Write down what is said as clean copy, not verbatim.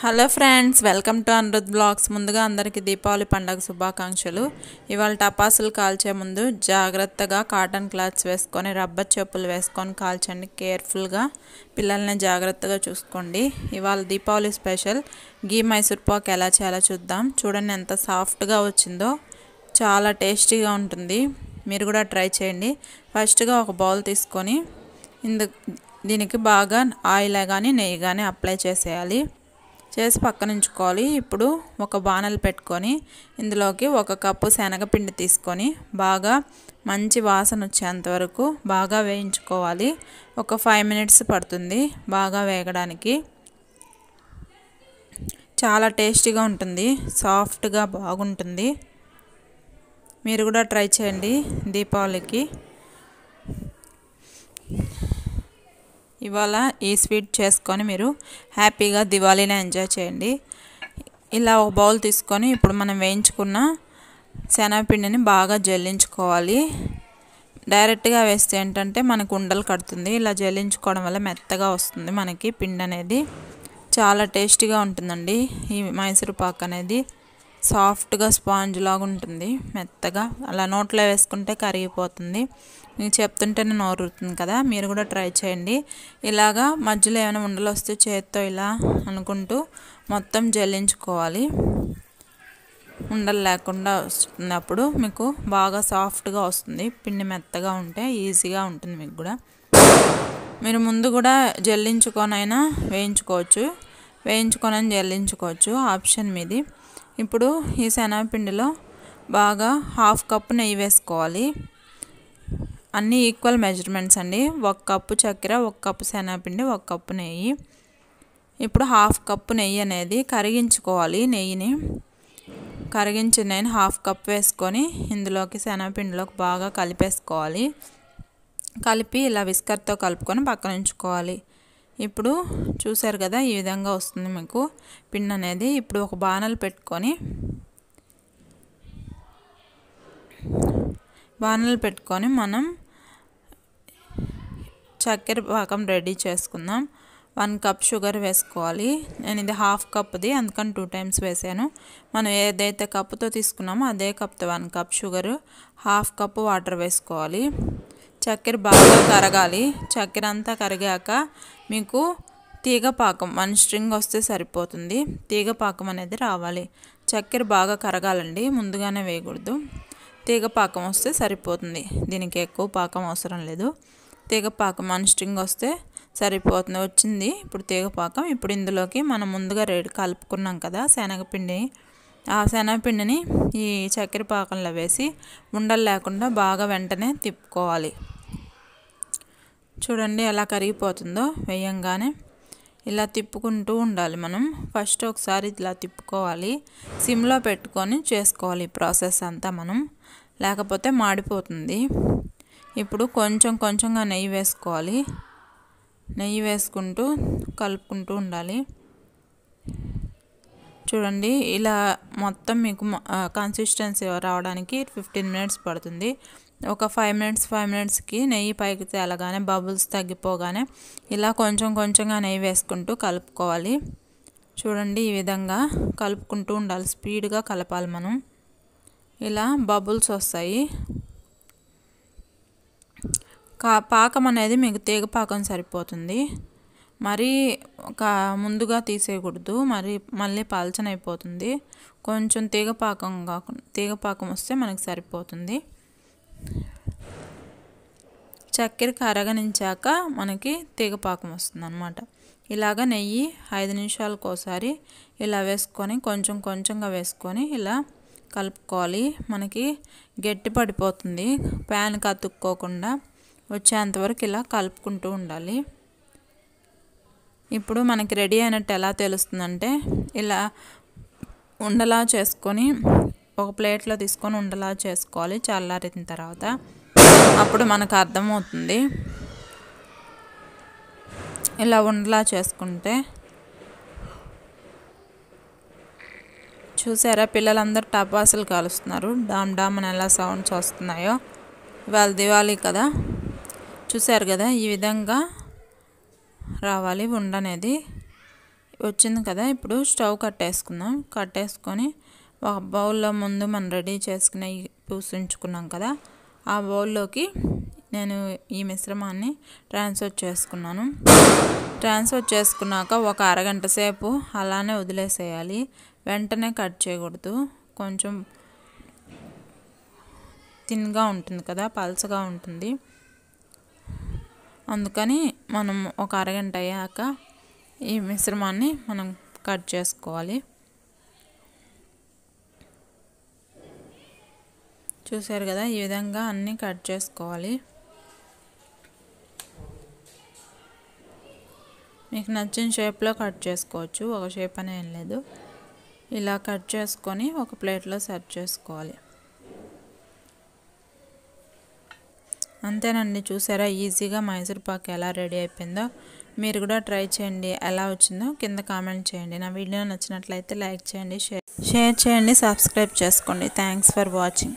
Hello friends, welcome to Anurudh blogs. ముందుగా అందరికీ దీపావళి పండుగ శుభాకాంక్షలు. ఇవాళ టపాసులు కాల్చే ముందు జాగ్రత్తగా కాటన్ క్లాత్స్ వేసుకొని రబ్బర్ చెప్పులు వేసుకొని కాల్చండి. కేర్ఫుల్గా పిల్లల్ని జాగ్రత్తగా చూసుకోండి. ఇవాళ దీపావళి స్పెషల్ గీ మైసూర్ పాక్ ఎలా చేయాలో చూద్దాం. చూడండి ఎంత సాఫ్ట్గా వచ్చిందో, చాలా టేస్టీగా ఉంటుంది. మీరు కూడా ట్రై చేయండి. ఫస్ట్గా ఒక బౌల్ తీసుకొని దీనికి బాగా ఆయిల్ కానీ నెయ్యి కానీ అప్లై చేసి పక్కన ఉంచుకోవాలి. ఇప్పుడు ఒక బాణలు పెట్టుకొని ఇందులోకి 1 కప్పు శనగపిండి తీసుకొని బాగా మంచి వాసన వచ్చేంత వరకు బాగా వేయించుకోవాలి. ఒక 5 మినిట్స్ పడుతుంది బాగా వేగడానికి. చాలా టేస్టీగా ఉంటుంది, సాఫ్ట్గా బాగుంటుంది. మీరు కూడా ట్రై చేయండి దీపావళికి. ఇవాళ ఈ స్వీట్ చేసుకొని మీరు హ్యాపీగా దివాళీని ఎంజాయ్ చేయండి. ఇలా ఒక బౌల్ తీసుకొని ఇప్పుడు మనం వేయించుకున్న శనగపిండిని బాగా జల్లించుకోవాలి. డైరెక్ట్గా వేస్తే ఏంటంటే మనకు ఉండలు కడుతుంది. ఇలా జల్లించుకోవడం వల్ల మెత్తగా వస్తుంది మనకి పిండి అనేది. చాలా టేస్టీగా ఉంటుందండి ఈ మైసూర్ పాక్ అనేది. సాఫ్ట్గా స్పాంజ్ లాగా ఉంటుంది, మెత్తగా. అలా నోట్లో వేసుకుంటే కరిగిపోతుంది. మీకు చెప్తుంటేనే నోరుతుంది కదా, మీరు కూడా ట్రై చేయండి. ఇలాగా మధ్యలో ఏమైనా ఉండలు వస్తే చేత్తో ఇలా అనుకుంటూ మొత్తం జల్లించుకోవాలి. ఉండలు లేకుండా వస్తున్నప్పుడు మీకు బాగా సాఫ్ట్గా వస్తుంది. పిండి మెత్తగా ఉంటే ఈజీగా ఉంటుంది మీకు కూడా. మీరు ముందు కూడా జల్లించుకొనైనా వేయించుకొని జల్లించుకోవచ్చు, ఆప్షన్ మీది. ఇప్పుడు ఈ శనగపిండిలో బాగా 1/2 కప్పు నెయ్యి వేసుకోవాలి. అన్నీ ఈక్వల్ మెజర్మెంట్స్ అండి. 1 కప్పు చక్కెర, 1 కప్పు శనగపిండి, 1 కప్పు నెయ్యి. ఇప్పుడు 1/2 కప్పు నెయ్యి అనేది కరిగించుకోవాలి. కరిగించిన నెయ్యిని 1/2 కప్పు వేసుకొని ఇందులోకి శనగపిండిలోకి బాగా కలిపేసుకోవాలి. కలిపి ఇలా విస్కర్తో కలుపుకొని పక్కన ఉంచుకోవాలి. ఇప్పుడు చూసారు కదా, ఈ విధంగా వస్తుంది మీకు పిండి అనేది. ఇప్పుడు ఒక బాణలు పెట్టుకొని మనం చక్కెర పాకం రెడీ చేసుకుందాం. 1 కప్ షుగర్ వేసుకోవాలి. నేను ఇది 1/2 కప్ది, అందుకని 2 టైమ్స్ వేసాను. మనం ఏదైతే కప్పుతో తీసుకున్నామో అదే కప్తో 1 కప్ షుగరు, 1/2 కప్పు వాటర్ వేసుకోవాలి. చక్కెర బాగా కరగాలి. చక్కెర అంతా కరిగాక మీకు తీగ పాకం 1 స్ట్రింగ్ వస్తే సరిపోతుంది. తీగ పాకం అనేది రావాలి. చక్కెర బాగా కరగాలండి, ముందుగానే వేయకూడదు. తీగ పాకం వస్తే సరిపోతుంది. దీనికి ఎక్కువ పాకం అవసరం లేదు. తీగ పాకం 1 స్ట్రింగ్ వస్తే సరిపోతుంది. వచ్చింది ఇప్పుడు తీగ పాకం. ఇప్పుడు ఇందులోకి మనం ముందుగా కలుపుకున్నాం కదా శనగపిండి, ఆ శనగపిండిని ఈ చక్కెర పాకంలో వేసి ఉండలు లేకుండా బాగా వెంటనే తిప్పుకోవాలి. చూడండి ఎలా కరిగిపోతుందో వేయంగానే. ఇలా తిప్పుకుంటూ ఉండాలి మనం. ఫస్ట్ ఒకసారి ఇలా తిప్పుకోవాలి. సిమ్లో పెట్టుకొని చేసుకోవాలి ఈ ప్రాసెస్ అంతా మనం, లేకపోతే మాడిపోతుంది. ఇప్పుడు కొంచెంగా నెయ్యి వేసుకోవాలి. నెయ్యి వేసుకుంటూ కలుపుకుంటూ ఉండాలి. చూడండి ఇలా మొత్తం మీకు కన్సిస్టెన్సీ రావడానికి 15 మినిట్స్ పడుతుంది. ఒక 5 మినిట్స్కి నెయ్యి పైకి తేలగానే, బబుల్స్ తగ్గిపోగానే ఇలా కొంచెంగా నెయ్యి వేసుకుంటూ కలుపుకోవాలి. చూడండి ఈ విధంగా కలుపుకుంటూ ఉండాలి. స్పీడ్గా కలపాలి మనం. ఇలా బబుల్స్ వస్తాయి. పాకం అనేది మీకు తీగ పాకం సరిపోతుంది. మరీ ముందుగా తీసేయకూడదు, మళ్ళీ పల్చనైపోతుంది. కొంచెం తీగ పాకం వస్తే మనకి సరిపోతుంది. చక్కెర కరగనించాక మనకి తీగ పాకం వస్తుంది అన్నమాట. ఇలాగ నెయ్యి 5 నిమిషాలకు ఒకసారి ఇలా వేసుకొని కొంచెంగా వేసుకొని ఇలా కలుపుకోవాలి. మనకి గట్టి పడిపోతుంది. ప్యాన్కి అతుక్కోకుండా వచ్చేంతవరకు ఇలా కలుపుకుంటూ ఉండాలి. ఇప్పుడు మనకి రెడీ అయినట్టు ఎలా తెలుస్తుందంటే, ఇలా ఉండలా చేసుకొని ఒక ప్లేట్లో తీసుకొని ఉండలా చేసుకోవాలి చల్లారిన తర్వాత. అప్పుడు మనకు అర్థమవుతుంది. ఇలా ఉండలా చేసుకుంటే చూసారా, పిల్లలందరూ టపాసులు కాలుస్తున్నారు. డామ్ డామ్ అని ఎలా సౌండ్స్ వస్తున్నాయో. ఇవాళ దివాళీ కదా, చూసారు కదా, ఈ విధంగా రావాలి ఉండనేది. వచ్చింది కదా, ఇప్పుడు స్టవ్ కట్టేసుకుందాం. కట్టేసుకొని ఒక బౌల్లో ముందు మనం రెడీ చేసుకునే పూసించుకున్నాం కదా, ఆ బౌల్లోకి నేను ఈ మిశ్రమాన్ని ట్రాన్స్ఫర్ చేసుకున్నాను. ట్రాన్స్ఫర్ చేసుకున్నాక ఒక అరగంట సేపు అలానే వదిలేసేయాలి. వెంటనే కట్ చేయకూడదు. కొంచెం థిన్గా ఉంటుంది కదా, పల్చగా ఉంటుంది. అందుకని మనం ఒక అరగంట అయ్యాక ఈ మిశ్రమాన్ని మనం కట్ చేసుకోవాలి. చూసారు కదా, ఈ విధంగా అన్నీ కట్ చేసుకోవాలి. మీకు నచ్చిన షేప్లో కట్ చేసుకోవచ్చు, ఒక షేప్ అనే ఏం లేదు. ఇలా కట్ చేసుకొని ఒక ప్లేట్లో సర్వ్ చేసుకోవాలి. అంతేనండి, చూసారా ఈజీగా మైసూర్ పాక్ ఎలా రెడీ అయిపోయిందో. మీరు కూడా ట్రై చేయండి, ఎలా వచ్చిందో కింద కామెంట్ చేయండి. నా వీడియో నచ్చినట్లయితే లైక్ చేయండి, షేర్ చేయండి, సబ్స్క్రైబ్ చేసుకోండి. Thanks for watching.